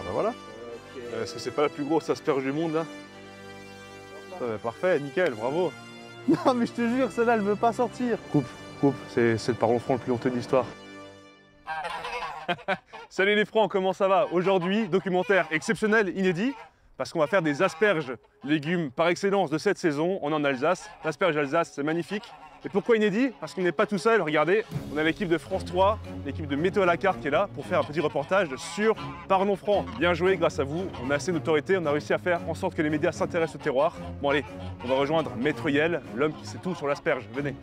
Ben voilà. Est-ce que c'est pas la plus grosse asperge du monde là? Parfait, nickel, bravo. Non mais je te jure, celle-là elle veut pas sortir. Coupe, c'est le parlons franc le plus honteux de l'histoire. Salut les francs, comment ça va? Aujourd'hui, documentaire exceptionnel, inédit, parce qu'on va faire des asperges, légumes par excellence de cette saison. On est en Alsace, l'asperge Alsace, c'est magnifique. Et pourquoi inédit? Parce qu'on n'est pas tout seul, regardez, on a l'équipe de France 3, l'équipe de Météo à la carte qui est là pour faire un petit reportage sur Parlons franc. Bien joué, grâce à vous, on a assez d'autorité, on a réussi à faire en sorte que les médias s'intéressent au terroir. Bon allez, on va rejoindre Maître Yel, l'homme qui sait tout sur l'asperge, venez.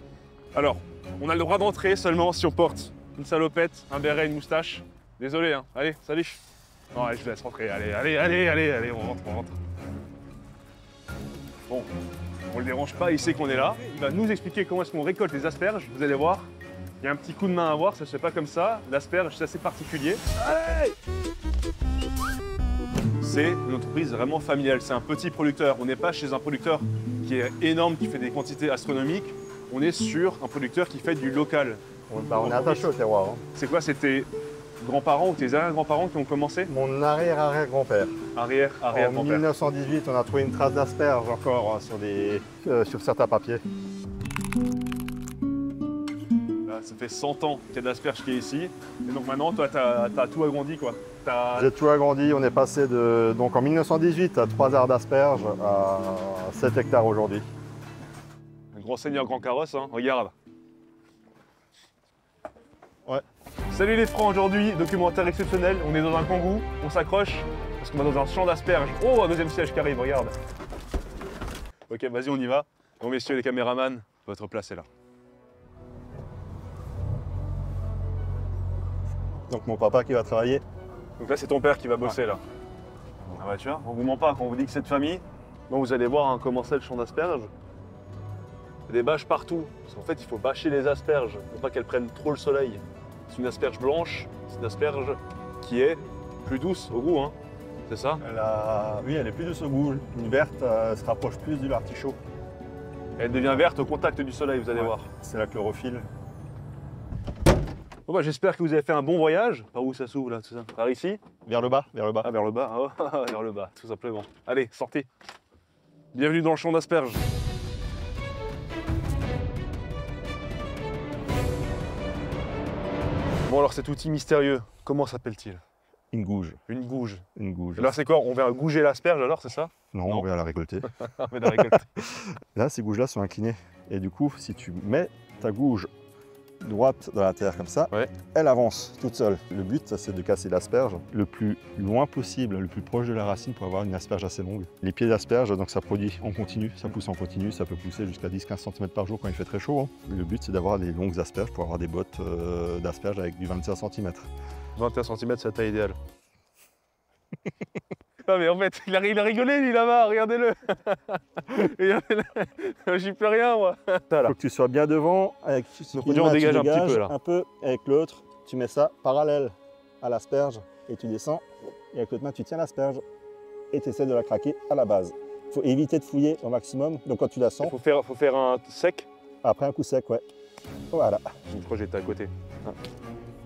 Alors, on a le droit d'entrer seulement si on porte une salopette, un béret, une moustache. Désolé, hein. Allez, salut. Non, allez, je vous laisse rentrer, allez, on rentre. Bon. On le dérange pas, il sait qu'on est là. Il va nous expliquer comment est-ce qu'on récolte les asperges. Vous allez voir, il y a un petit coup de main à avoir, ça se fait pas comme ça. L'asperge, c'est assez particulier. Allez! C'est une entreprise vraiment familiale, c'est un petit producteur. On n'est pas chez un producteur qui est énorme, qui fait des quantités astronomiques. On est sur un producteur qui fait du local. On est attaché au terroir. Hein. C'est quoi, c'était grands-parents ou tes arrière-grands-parents qui ont commencé? Mon arrière-arrière-grand-père. Arrière-grand-père. En 1918, on a trouvé une trace d'asperge encore sur certains papiers. Là, ça fait 100 ans qu'il y a de l'asperge qui est ici. Et donc maintenant, toi, tu as tout agrandi, quoi. J'ai tout agrandi. On est passé donc en 1918 à 3 arts d'asperge à 7 hectares aujourd'hui. Un grand seigneur, grand carrosse, hein. Regarde. Ouais. Salut les francs, aujourd'hui, documentaire exceptionnel. On est dans un kangou, on s'accroche, parce qu'on va dans un champ d'asperges. Oh, un deuxième siège qui arrive, regarde. Ok, vas-y, on y va. Bon, messieurs les caméramans, votre place est là. Donc mon papa qui va travailler. Donc là, c'est ton père qui va bosser, là. Ah bah tu vois, on vous ment pas quand on vous dit que c'est de famille. Bon, vous allez voir hein, comment c'est le champ d'asperges. Il y a des bâches partout. Parce qu'en fait, il faut bâcher les asperges pour pas qu'elles prennent trop le soleil. C'est une asperge blanche, c'est une asperge qui est plus douce au goût, hein. C'est ça? Oui, elle est plus douce au goût. Une verte se rapproche plus de l'artichaut. Elle devient verte au contact du soleil, vous allez voir. C'est la chlorophylle. Bon bah, j'espère que vous avez fait un bon voyage. Par où ça s'ouvre là, tout ça? Par ici? Vers le bas, vers le bas. Ah, vers le bas, oh, vers le bas, tout simplement. Allez, sortez. Bienvenue dans le champ d'asperges. Bon alors cet outil mystérieux, comment s'appelle-t-il? Une gouge. Une gouge. Une gouge. Là c'est quoi? On va gouger l'asperge alors, c'est ça? Non, on va la récolter. On va la récolter. Là, ces gouges-là sont inclinées. Et du coup, si tu mets ta gouge droite dans la terre comme ça, ouais, elle avance toute seule. Le but, ça, c'est de casser l'asperge le plus loin possible, le plus proche de la racine pour avoir une asperge assez longue. Les pieds d'asperge, donc ça produit en continu, ça pousse en continu, ça peut pousser jusqu'à 10-15 cm par jour quand il fait très chaud. Hein. Le but, c'est d'avoir des longues asperges pour avoir des bottes d'asperges avec du 25 cm. 21 cm, c'est la taille idéale. Non mais en fait, il a rigolé lui là-bas, regardez-le. J'y peux rien moi. Il faut que tu sois bien devant. Avec donc on dégage un petit peu là. Un peu avec l'autre, tu mets ça parallèle à l'asperge et tu descends. Et avec l'autre main, tu tiens l'asperge et tu essaies de la craquer à la base. Il faut éviter de fouiller au maximum. Donc quand tu la sens. Il faut faire un sec. Après un coup sec, ouais. Voilà. Je crois que j'étais à côté. Ah.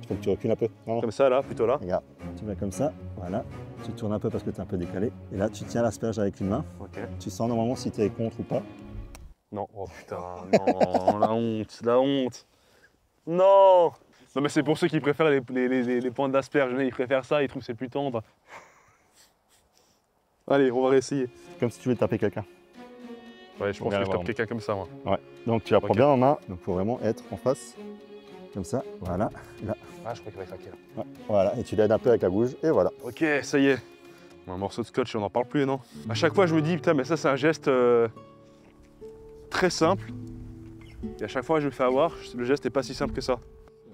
Il faut que tu recules un peu. Non. Comme ça là, plutôt là. Regarde, tu mets comme ça, voilà. Tu tournes un peu parce que tu es un peu décalé. Et là, tu tiens l'asperge avec une main. Okay. Tu sens normalement si tu es contre ou pas. Non, oh putain, non, la honte, la honte. Non. Non mais c'est pour ceux qui préfèrent les pointes d'asperge, ils préfèrent ça, ils trouvent que c'est plus tendre. Allez, on va réessayer. Comme si tu veux taper quelqu'un. Ouais, je pense que je tape quelqu'un comme ça, moi. Ouais, donc tu la prends bien en main, donc il faut vraiment être en face. Comme ça, voilà. Là. Ah, je crois qu'il va craquer là. Ouais, voilà, et tu l'aides un peu avec la gouge, et voilà. Ok, ça y est. Un morceau de scotch, on n'en parle plus, non? À chaque fois, je me dis, putain, mais ça, c'est un geste très simple. Et à chaque fois, je me fais avoir, le geste n'est pas si simple que ça.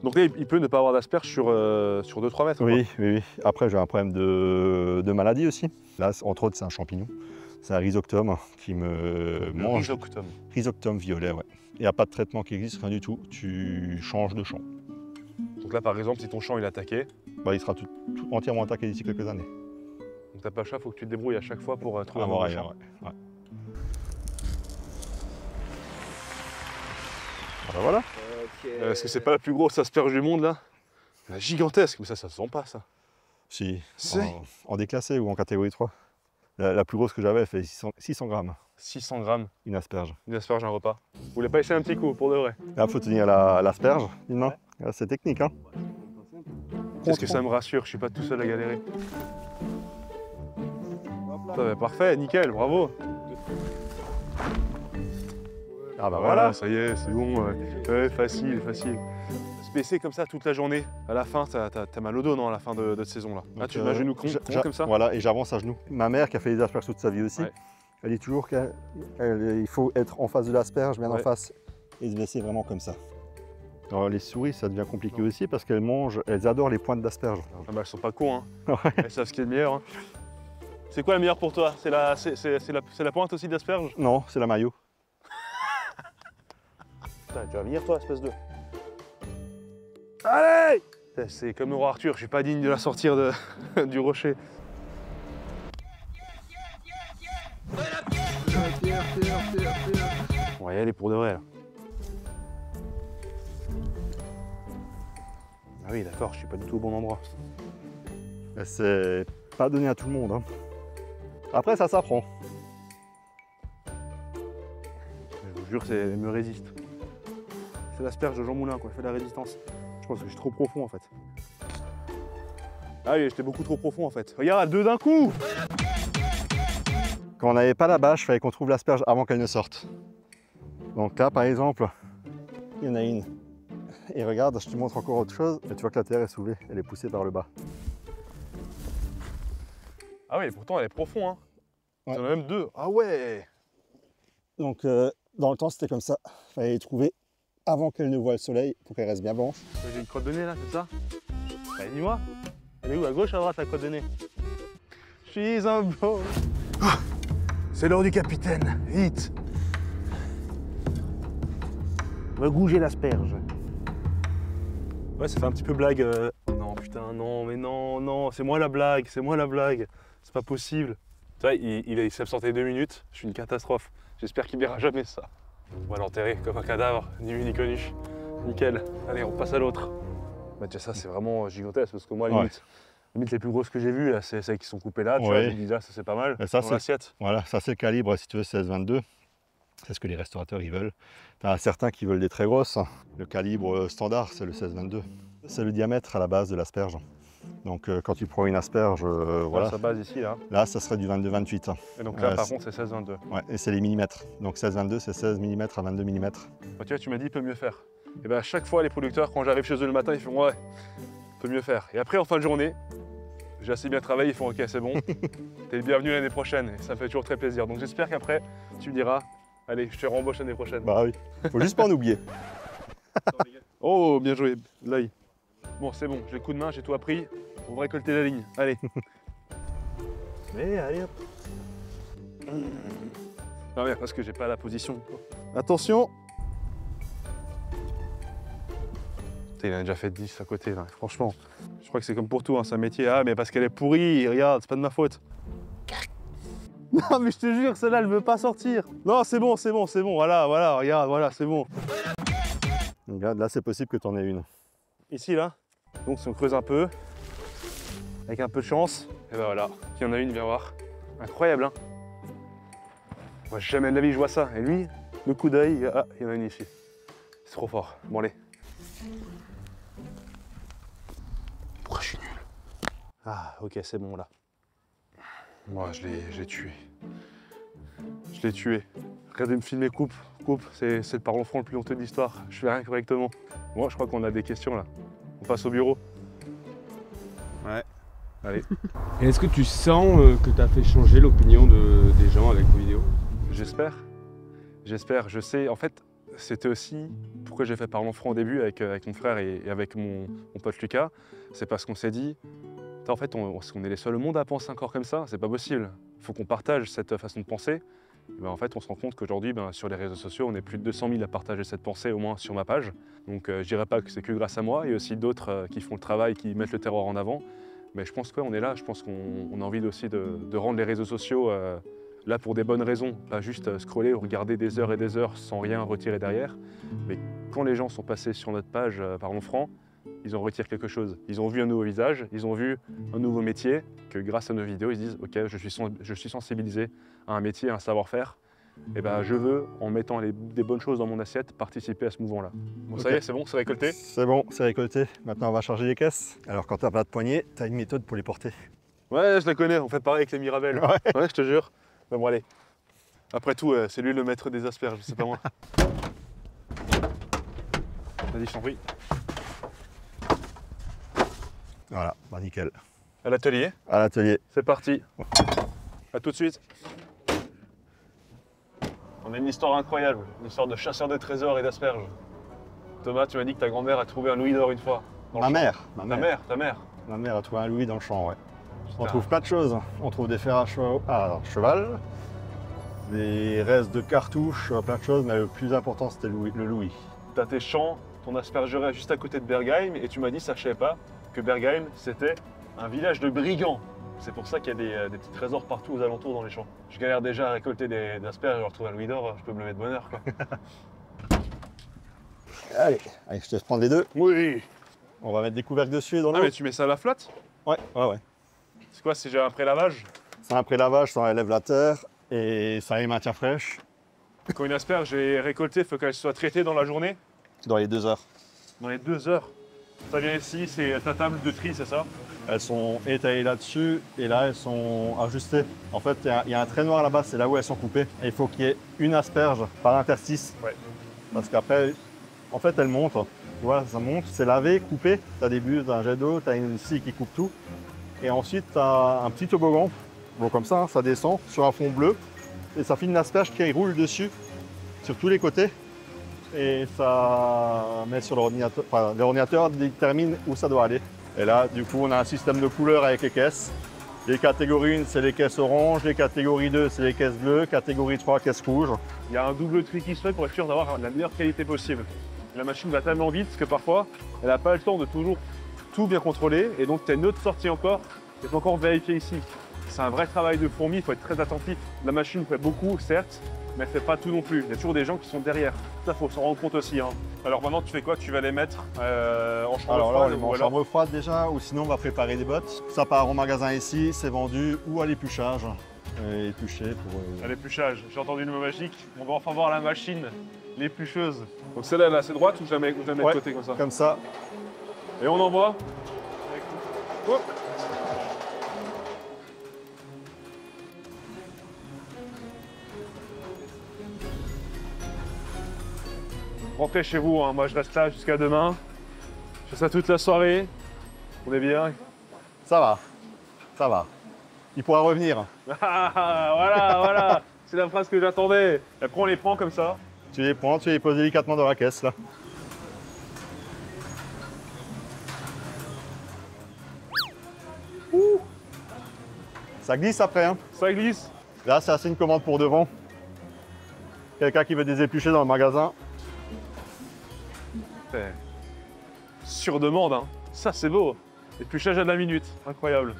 Donc là, il peut ne pas avoir d'asperge sur 2-3 mètres. Oui, oui, oui. Après, j'ai un problème de maladie aussi. Là, entre autres, c'est un champignon. C'est un rhizoctome qui me mange. Rhizoctome. Rhizoctome violet, ouais. Il n'y a pas de traitement qui existe, rien du tout. Tu changes de champ. Donc là, par exemple, si ton champ il est attaqué, bah, il sera entièrement attaqué d'ici quelques années. Donc t'as pas le choix, il faut que tu te débrouilles à chaque fois pour trouver un bon champ. Ouais. Voilà. Est-ce que c'est pas la plus grosse asperge du monde là? La gigantesque, mais ça se sent pas ça. Si, Si. en déclassé ou en catégorie 3. La plus grosse que j'avais, elle fait 600 grammes, 600 grammes, une asperge. une asperge, un repas. Vous voulez pas essayer un petit coup, pour de vrai? Là, il faut tenir l'asperge d'une main. Là, c'est technique, hein. Qu'est-ce que ça me rassure, je suis pas tout seul à galérer. Parfait, nickel, bravo. Ah bah Voilà, voilà. ça y est, c'est bon. Ouais, facile, facile. Se baisser comme ça toute la journée, à la fin, t'as mal au dos, non, à la fin de cette saison-là. Là, Donc, tu mets à genoux comme ça. Voilà, et j'avance à genoux. Ma mère, qui a fait des asperges toute sa vie aussi, Ouais. elle dit toujours qu'il faut être en face de l'asperge, bien en Ouais. face, et se baisser vraiment comme ça. Alors les souris, ça devient compliqué aussi parce qu'elles mangent, elles adorent les pointes d'asperges. Ah bah, elles sont pas cons, hein. Ouais. Elles savent ce qui est le meilleur. Hein. C'est quoi le meilleur pour toi? C'est la pointe aussi d'asperge? Non, c'est la maillot. Putain, tu vas venir toi, espèce de... Allez! C'est comme le roi Arthur, je suis pas digne de la sortir du rocher. On va y aller pour de vrai là. Ah oui, d'accord, je suis pas du tout au bon endroit. C'est pas donné à tout le monde, hein. Après, ça s'apprend. Je vous jure, elle me résiste. C'est l'asperge de Jean Moulin, quoi, elle fait de la résistance. Je pense que je suis trop profond en fait. Ah oui, j'étais beaucoup trop profond en fait. Regarde, deux d'un coup! Quand on n'avait pas la bâche, il fallait qu'on trouve l'asperge avant qu'elle ne sorte. Donc là, par exemple, il y en a une. Et regarde, je te montre encore autre chose. Et tu vois que la terre est soulevée, elle est poussée par le bas. Ah oui, pourtant elle est profond, hein. Ouais. Il y en a même deux. Ah ouais! Donc dans le temps, c'était comme ça. Il fallait les trouver avant qu'elle ne voie le soleil pour qu'elle reste bien blanche. J'ai une crotte de nez là, c'est ça? Bah, dis-moi. Elle est où? À gauche, à droite, la crotte de nez? Je suis un beau. C'est l'heure du capitaine, vite! On va gouger l'asperge. Ouais, ça fait un petit peu blague. Non, putain, non, mais non, non, c'est moi la blague, c'est moi la blague. C'est pas possible. Tu vois, il s'est absenté 2 minutes, je suis une catastrophe. J'espère qu'il verra jamais ça. On va l'enterrer comme un cadavre, ni vu ni connu. Nickel. Allez, on passe à l'autre. Bah, tiens, ça, c'est vraiment gigantesque parce que moi, limite les plus grosses que j'ai vues, là, c'est celles qui sont coupées là. Tu vois, je me dis là, ça c'est pas mal. Et ça, dans l'assiette. Voilà, ça c'est le calibre, si tu veux, 16-22. C'est ce que les restaurateurs ils veulent. Tu as certains qui veulent des très grosses. Le calibre standard, c'est le 16-22. C'est le diamètre à la base de l'asperge. Donc quand tu prends une asperge, voilà. Sa base ici, là. Là, ça serait du 22-28. Et donc là, par contre, c'est 16-22. Ouais, et c'est les millimètres. Donc 16-22, c'est 16 mm à 22 mm. Bah, tu vois, tu m'as dit, peut mieux faire. Et bien, à chaque fois, les producteurs, quand j'arrive chez eux le matin, ils font ouais, peut mieux faire. Et après, en fin de journée, j'ai assez bien travaillé, ils font ok, c'est bon. T'es le bienvenu l'année prochaine. Et ça me fait toujours très plaisir. Donc j'espère qu'après, tu me diras, allez, je te rembauche l'année prochaine. Bah oui, faut juste pas en oublier. Oh, bien joué, l'œil. Bon, c'est bon, j'ai le coup de main, j'ai tout appris. On va récolter la ligne. Allez. Mais allez hop. Non, mais parce que j'ai pas la position. Attention. Putain, il en a déjà fait 10 à côté, là. Franchement. Je crois que c'est comme pour tout, hein, c'est un métier. Ah, mais parce qu'elle est pourrie, regarde, c'est pas de ma faute. Non, mais je te jure, celle-là, elle veut pas sortir. Non, c'est bon, c'est bon, c'est bon. Voilà, voilà, regarde, voilà, c'est bon. Regarde, là, c'est possible que tu en aies une. Ici, là. Donc, si on creuse un peu, avec un peu de chance, et ben voilà, il y en a une, viens voir. Incroyable, hein. Moi, jamais de la vie, je vois ça. Et lui, le coup d'œil, ah, il y en a une ici. C'est trop fort. Bon, allez. Pourquoi je suis nul? Ah, ok, c'est bon, là. Moi, je l'ai tué. Je l'ai tué. Regardez me filmer, coupe, c'est le parlant franc le plus honteux de l'histoire. Je fais rien correctement. Moi, je crois qu'on a des questions, là. On passe au bureau. Ouais. Allez. Et est-ce que tu sens que tu as fait changer l'opinion des gens avec vos vidéos? J'espère. J'espère. Je sais. En fait, c'était aussi pourquoi j'ai fait Parlons franc au début avec mon frère et avec mon pote Lucas. C'est parce qu'on s'est dit, en fait, on est les seuls au monde à penser encore comme ça. C'est pas possible. Il faut qu'on partage cette façon de penser. Et ben, en fait, on se rend compte qu'aujourd'hui, sur les réseaux sociaux, on est plus de 200 000 à partager cette pensée, au moins sur ma page. Donc, je dirais pas que c'est que grâce à moi. Il y a aussi d'autres qui font le travail, qui mettent le terroir en avant. Mais je pense qu'on est là. Je pense qu'on a envie aussi de rendre les réseaux sociaux là pour des bonnes raisons. Pas juste scroller ou regarder des heures et des heures sans rien retirer derrière. Mais quand les gens sont passés sur notre page Parlons franc, ils en retirent quelque chose. Ils ont vu un nouveau visage, ils ont vu un nouveau métier, que grâce à nos vidéos, ils se disent « Ok, je suis sensibilisé à un métier, à un savoir-faire. Et ben, je veux, en mettant des bonnes choses dans mon assiette, participer à ce mouvement-là. » Bon, ça y est, c'est bon, c'est récolté? C'est bon, c'est récolté. Maintenant, on va charger les caisses. Alors, quand t'as pas de poignée, t'as une méthode pour les porter. Ouais, je la connais, on fait pareil avec les Mirabelles. Ouais, je te jure. Mais bon, allez. Après tout, c'est lui le maître des asperges, c'est pas moi. Vas-y, je t'en prie. Voilà, bah nickel. À l'atelier? À l'atelier. C'est parti. À tout de suite. On a une histoire incroyable, une histoire de chasseur de trésors et d'asperges. Thomas, tu m'as dit que ta grand-mère a trouvé un louis d'or une fois. Ma mère. Ta mère. Ma mère a trouvé un louis dans le champ, ouais. Putain. On trouve plein de choses. On trouve des fers à cheval, des restes de cartouches, plein de choses, mais le plus important, c'était le louis. T'as tes champs, ton aspergerie juste à côté de Bergheim, et tu m'as dit, ça je savais pas, que Bergheim, c'était un village de brigands. C'est pour ça qu'il y a des petits trésors partout aux alentours dans les champs. Je galère déjà à récolter des asperges, je retrouve un louis d'or, je peux me lever de bonne heure, quoi. Allez, je te laisse prendre les deux. Oui. On va mettre des couvercles dessus dans l'eau. Ah mais tu mets ça à la flotte? Ouais. C'est quoi, c'est déjà un pré-lavage? C'est un pré-lavage, ça enlève la terre et ça les maintient fraîches. Quand une asperge est récoltée, il faut qu'elle soit traitée dans la journée? Dans les 2 heures. Dans les 2 heures. Ça vient ici, c'est ta table de tri, c'est ça? Elles sont étalées là-dessus et là elles sont ajustées. En fait, il y a un trait noir là-bas, c'est là où elles sont coupées. Et il faut qu'il y ait une asperge par interstice. Ouais. Parce qu'après, en fait, elles montent. Tu vois, ça monte, c'est lavé, coupé. Tu as des bulles, un jet d'eau, tu as une scie qui coupe tout. Et ensuite, tu as un petit toboggan. Bon, comme ça, ça descend sur un fond bleu. Et ça fait une asperge qui roule dessus, sur tous les côtés. Et ça met sur l'ordinateur. Enfin, l'ordinateur détermine où ça doit aller. Et là, du coup, on a un système de couleurs avec les caisses. Les catégories 1, c'est les caisses oranges. Les catégories 2, c'est les caisses bleues. Catégorie 3, caisses rouges. Il y a un double tri qui se fait pour être sûr d'avoir la meilleure qualité possible. La machine va tellement vite que parfois, elle n'a pas le temps de toujours tout bien contrôler. Et donc, tu as une autre sortie encore. Il faut encore vérifier ici. C'est un vrai travail de fourmi, il faut être très attentif. La machine fait beaucoup, certes, mais elle fait pas tout non plus. Il y a toujours des gens qui sont derrière. Ça, il faut s'en rendre compte aussi. Hein. Alors maintenant, tu fais quoi? Tu vas les mettre en chambre froide? Alors là, on les met en chambre froide déjà, ou sinon on va préparer des bottes. Ça part au magasin ici, c'est vendu ou à l'épluchage. Épluché pour... À l'épluchage, j'ai entendu le mot magique. On va enfin voir la machine, l'éplucheuse. Donc celle-là, elle est assez droite ou je la mets de côté comme ça? Comme ça. Et on envoie. Oh. Rentrez chez vous, hein. Moi je reste là jusqu'à demain. Je fais ça toute la soirée. On est bien. Ça va, ça va. Il pourra revenir. Voilà, c'est la phrase que j'attendais. Après on les prend comme ça. Tu les prends, tu les poses délicatement dans la caisse là. Ouh. Ça glisse après, hein. Ça glisse. Là, c'est assez une commande pour devant. Quelqu'un qui veut des épluchés dans le magasin. Sur demande, hein. Ça c'est beau. Épluchage à la minute, incroyable.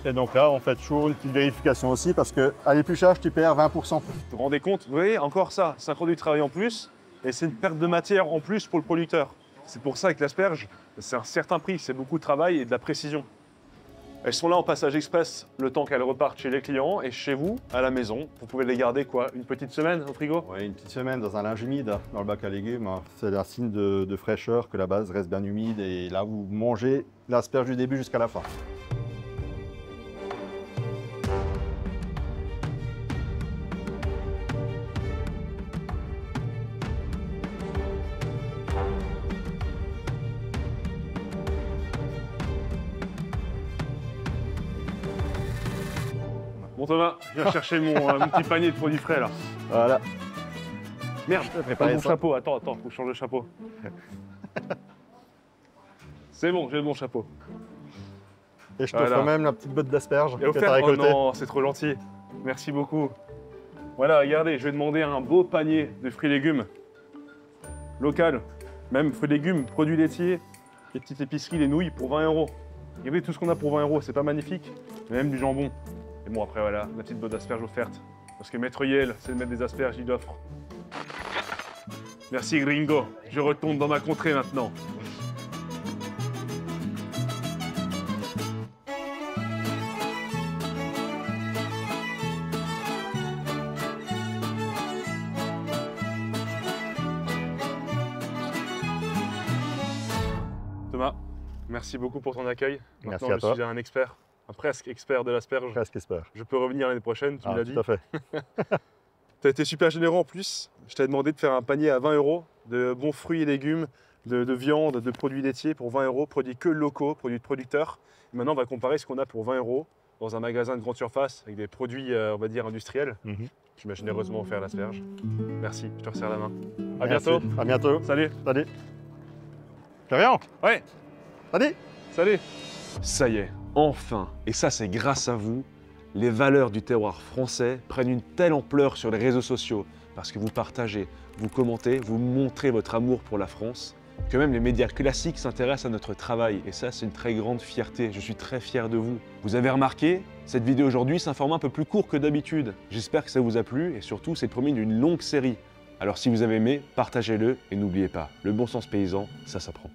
Et donc là, on fait toujours une petite vérification aussi parce qu'à l'épluchage, tu perds 20%. Vous vous rendez compte? Vous voyez, encore ça, c'est un produit de travail en plus et c'est une perte de matière en plus pour le producteur. C'est pour ça que l'asperge, c'est un certain prix, c'est beaucoup de travail et de la précision. Elles sont là en passage express le temps qu'elles repartent chez les clients et chez vous, à la maison. Vous pouvez les garder quoi? Une petite semaine au frigo? Oui, une petite semaine dans un linge humide, dans le bac à légumes. C'est un signe de fraîcheur que la base reste bien humide et là, vous mangez l'asperge du début jusqu'à la fin. Bon Thomas, je viens chercher mon petit panier de produits frais là. Voilà. Merde, pas mon chapeau. Attends, faut que je change de chapeau. C'est bon, j'ai le bon chapeau. Et je t'offre même la petite botte d'asperges que tu as Oh récoltée. non, c'est trop gentil. Merci beaucoup. Voilà, regardez, je vais demander un beau panier de fruits et légumes. Local. Même fruits et légumes, produits laitiers, les petites épiceries, les nouilles pour 20 €. Regardez tout ce qu'on a pour 20 €, c'est pas magnifique? Mais même du jambon. Et bon, après voilà, la petite botte d'asperges offerte. Parce que Maître Yel, c'est le maître des asperges, il offre. Merci gringo, je retourne dans ma contrée maintenant. Thomas, merci beaucoup pour ton accueil. Merci Maintenant, à toi. je suis un expert, un presque expert de l'asperge. Presque espère. Je peux revenir l'année prochaine, tu me l'as dit. Tout à fait. Tu as été super généreux en plus. Je t'ai demandé de faire un panier à 20 € de bons fruits et légumes, de viande, de produits laitiers pour 20 €, produits que locaux, produits de producteurs. Et maintenant, on va comparer ce qu'on a pour 20 € dans un magasin de grande surface avec des produits, on va dire, industriels. Tu m'as généreusement offert l'asperge. Merci, je te resserre la main. À Merci. bientôt. À bientôt. Salut. Salut. Florian. Ouais. Salut. Salut. Ça y est, enfin, et ça c'est grâce à vous, les valeurs du terroir français prennent une telle ampleur sur les réseaux sociaux parce que vous partagez, vous commentez, vous montrez votre amour pour la France, que même les médias classiques s'intéressent à notre travail. Et ça, c'est une très grande fierté. Je suis très fier de vous. Vous avez remarqué, cette vidéo aujourd'hui, c'est un format un peu plus court que d'habitude. J'espère que ça vous a plu et surtout, c'est le premier d'une longue série. Alors si vous avez aimé, partagez-le et n'oubliez pas, le bon sens paysan, ça s'apprend.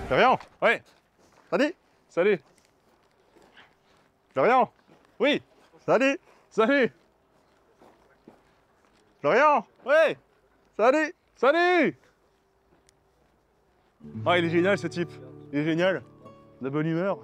Florian. Ouais, Salut. salut. Florian. Oui, Salut. salut. Florian. Ouais, Salut. salut. Ah, il est génial ce type. Il est génial. De bonne humeur.